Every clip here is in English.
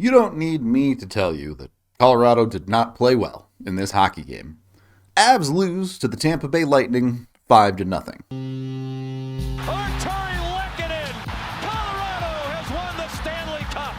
You don't need me to tell you that Colorado did not play well in this hockey game. Avs lose to the Tampa Bay Lightning 5-0. Colorado has won the Stanley Cup.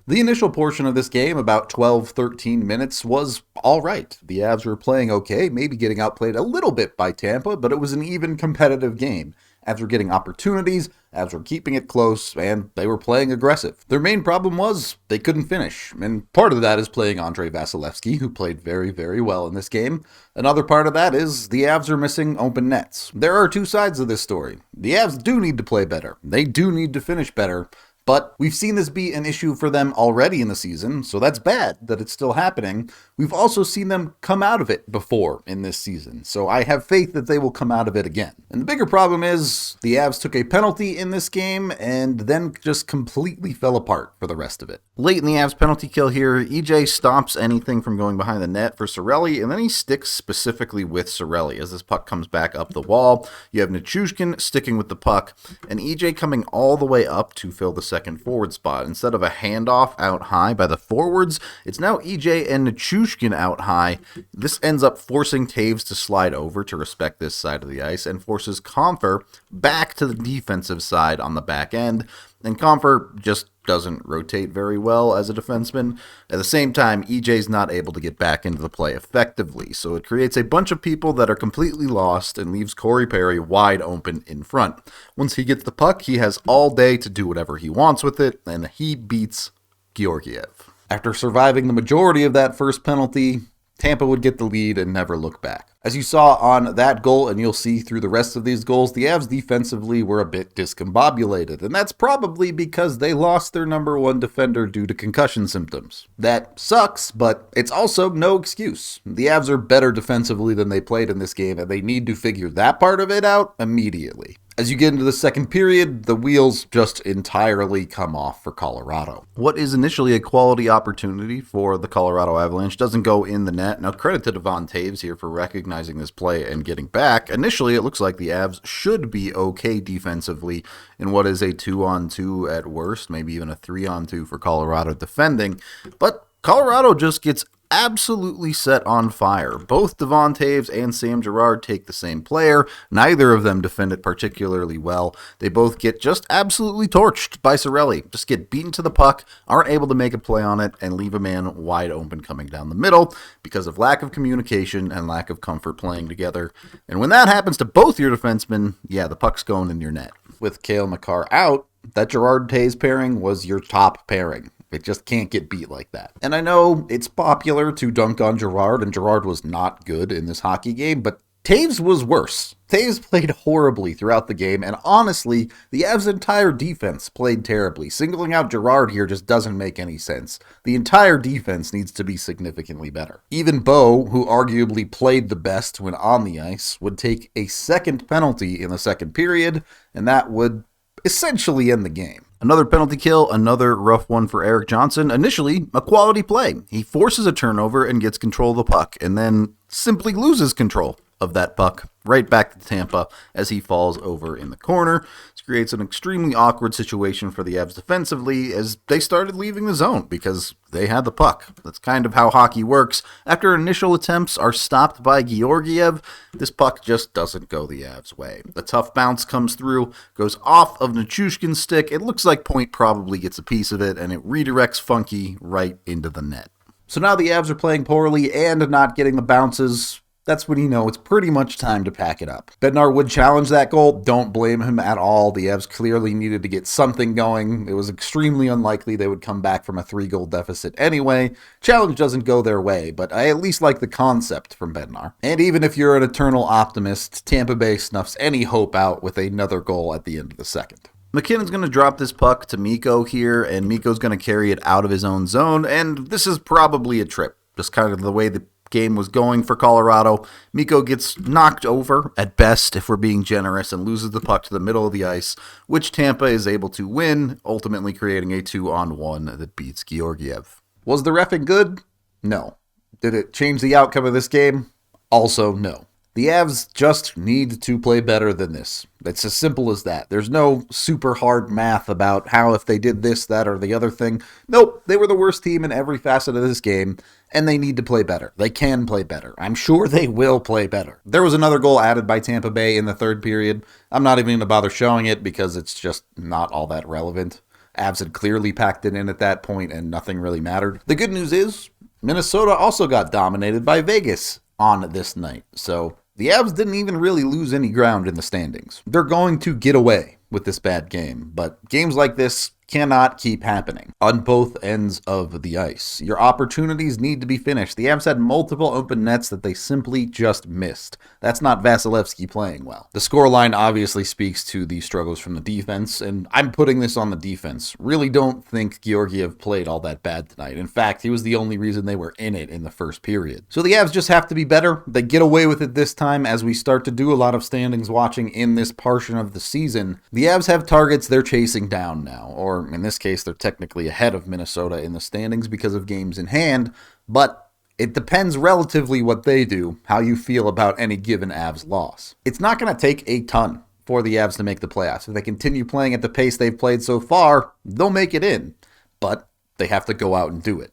The initial portion of this game, about 12-13 minutes, was all right. The Avs were playing okay, maybe getting outplayed a little bit by Tampa, but it was an even competitive game. Avs were getting opportunities, Avs were keeping it close, and they were playing aggressive. Their main problem was they couldn't finish, and part of that is playing Andrei Vasilevsky, who played very, very well in this game. Another part of that is the Avs are missing open nets. There are two sides of this story. The Avs do need to play better. They do need to finish better. But we've seen this be an issue for them already in the season, so that's bad that it's still happening. We've also seen them come out of it before in this season, so I have faith that they will come out of it again. And the bigger problem is the Avs took a penalty in this game and then just completely fell apart for the rest of it. Late in the Avs penalty kill here, EJ stops anything from going behind the net for Cirelli, and then he sticks specifically with Cirelli as this puck comes back up the wall. You have Nichushkin sticking with the puck, and EJ coming all the way up to fill the second forward spot. Instead of a handoff out high by the forwards, it's now EJ and Nichushkin out high. This ends up forcing Toews to slide over to respect this side of the ice and forces Compher back to the defensive side on the back end. And Compher just doesn't rotate very well as a defenseman. At the same time, EJ's not able to get back into the play effectively, so it creates a bunch of people that are completely lost and leaves Corey Perry wide open in front. Once he gets the puck, he has all day to do whatever he wants with it, and he beats Georgiev. After surviving the majority of that first penalty, Tampa would get the lead and never look back. As you saw on that goal, and you'll see through the rest of these goals, the Avs defensively were a bit discombobulated, and that's probably because they lost their number one defender due to concussion symptoms. That sucks, but it's also no excuse. The Avs are better defensively than they played in this game, and they need to figure that part of it out immediately. As you get into the second period, the wheels just entirely come off for Colorado. What is initially a quality opportunity for the Colorado Avalanche doesn't go in the net. Now, credit to Devon Toews here for recognizing this play and getting back. Initially, it looks like the Avs should be okay defensively in what is a 2-on-2 at worst, maybe even a 3-on-2 for Colorado defending. But Colorado just gets absolutely set on fire. Both Devon Toews and Sam Girard take the same player. Neither of them defend it particularly well. They both get just absolutely torched by Cirelli. Just get beaten to the puck, aren't able to make a play on it, and leave a man wide open coming down the middle because of lack of communication and lack of comfort playing together. And when that happens to both your defensemen, yeah, the puck's going in your net. With Cale Makar out, that Girard-Toews pairing was your top pairing. It just can't get beat like that. And I know it's popular to dunk on Girard, and Girard was not good in this hockey game, but Toews was worse. Toews played horribly throughout the game, and honestly, the Avs' entire defense played terribly. Singling out Girard here just doesn't make any sense. The entire defense needs to be significantly better. Even Bo, who arguably played the best when on the ice, would take a second penalty in the second period, and that would essentially end the game. Another penalty kill, another rough one for Erik Johnson. Initially, a quality play. He forces a turnover and gets control of the puck, and then simply loses control of that puck right back to Tampa as he falls over in the corner. This creates an extremely awkward situation for the Avs defensively as they started leaving the zone because they had the puck. That's kind of how hockey works. After initial attempts are stopped by Georgiev, this puck just doesn't go the Avs' way. The tough bounce comes through, goes off of Nichushkin's stick. It looks like Point probably gets a piece of it, and it redirects Funky right into the net. So now the Avs are playing poorly and not getting the bounces. That's when you know it's pretty much time to pack it up. Bednar would challenge that goal. Don't blame him at all. The Avs clearly needed to get something going. It was extremely unlikely they would come back from a 3-goal deficit anyway. Challenge doesn't go their way, but I at least like the concept from Bednar. And even if you're an eternal optimist, Tampa Bay snuffs any hope out with another goal at the end of the second. McKinnon's going to drop this puck to Mikko here, and Mikko's going to carry it out of his own zone, and this is probably a trip. Just kind of the way the game was going for Colorado. Mikko gets knocked over at best, if we're being generous, and loses the puck to the middle of the ice, which Tampa is able to win, ultimately creating a 2-on-1 that beats Georgiev. Was the reffing good? No. Did it change the outcome of this game? Also, no. The Avs just need to play better than this. It's as simple as that. There's no super hard math about how if they did this, that, or the other thing. Nope, they were the worst team in every facet of this game, and they need to play better. They can play better. I'm sure they will play better. There was another goal added by Tampa Bay in the third period. I'm not even going to bother showing it because it's just not all that relevant. Avs had clearly packed it in at that point, and nothing really mattered. The good news is, Minnesota also got dominated by Vegas on this night, so the Avs didn't even really lose any ground in the standings. They're going to get away with this bad game, but games like this cannot keep happening on both ends of the ice. Your opportunities need to be finished. The Avs had multiple open nets that they simply just missed. That's not Vasilevsky playing well. The scoreline obviously speaks to the struggles from the defense, and I'm putting this on the defense. Really don't think Georgiev played all that bad tonight. In fact, he was the only reason they were in it in the first period. So the Avs just have to be better. They get away with it this time as we start to do a lot of standings watching in this portion of the season. The Avs have targets they're chasing down now, or in this case, they're technically ahead of Minnesota in the standings because of games in hand, but it depends relatively what they do, how you feel about any given Avs loss. It's not going to take a ton for the Avs to make the playoffs. If they continue playing at the pace they've played so far, they'll make it in, but they have to go out and do it.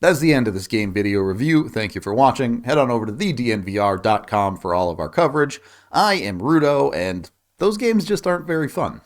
That's the end of this game video review. Thank you for watching. Head on over to thednvr.com for all of our coverage. I am Rudo, and those games just aren't very fun.